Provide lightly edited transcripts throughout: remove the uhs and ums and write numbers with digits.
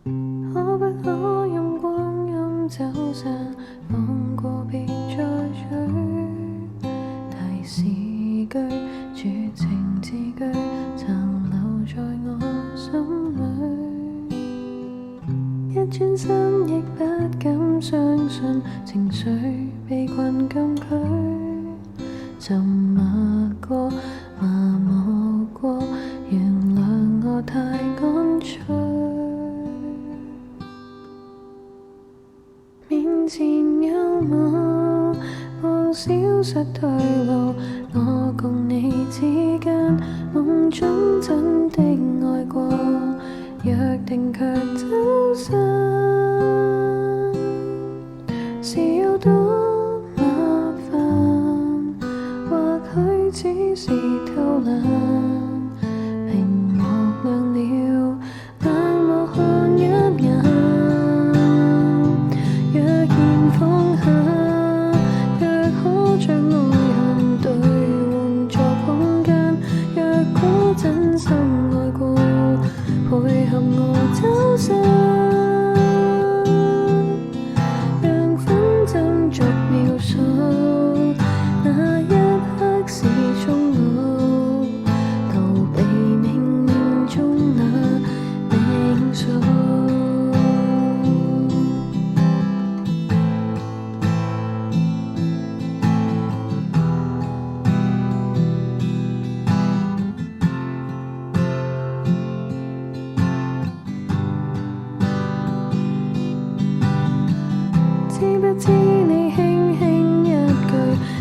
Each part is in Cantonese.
可不可任光陰走散，放過別再追？提示句，絕情字句，殘留在我心裏。一轉身亦不敢相信，情緒被困禁區。沉默過，麻木過，原諒我太乾脆。面前有霧，望消失退路，我共你之間，夢中真的愛過，約定卻走散，是有多麻煩？或許只是偷懶，屏幕亮了，冷漠看一眼。若然放下，若可將愛恨兌換作空間，若果真心愛過，配合我走散，讓分針逐秒數，那一刻是終老，逃避冥冥中那命數。知不知你輕輕一句，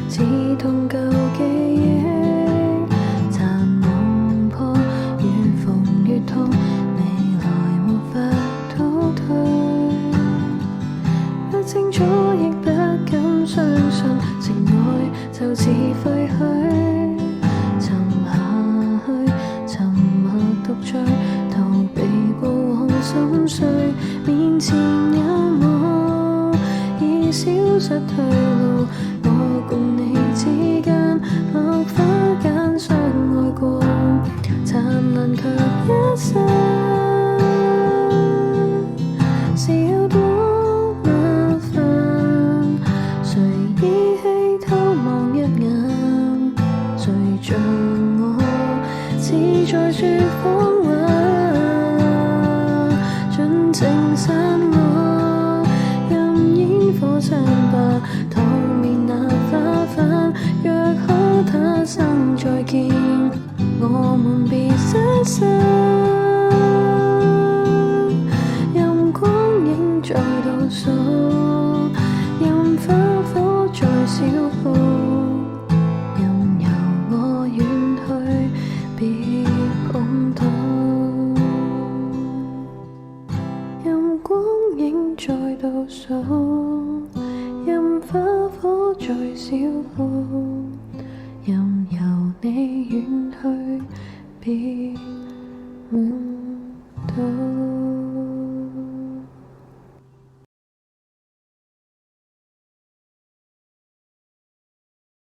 刺痛舊記憶，殘夢破，越縫越痛，未來沒法倒退。不清楚亦不敢相信，情愛就似廢墟，沉下去，沉默獨醉，逃避過往心碎，面前有霧，已消失退路，我共你之間，落花間相愛過，燦爛卻一生，是有多麻煩？誰依稀偷望一眼，誰像我，似在說謊話，盡情散落，任煙火傷疤，燙面那花瓣。若可他生再見，我們別失散，任光影再倒數，任花火再消耗，任由我遠去，別碰到。任光影再倒數，任花火再消耗，任由你遠去，別碰到。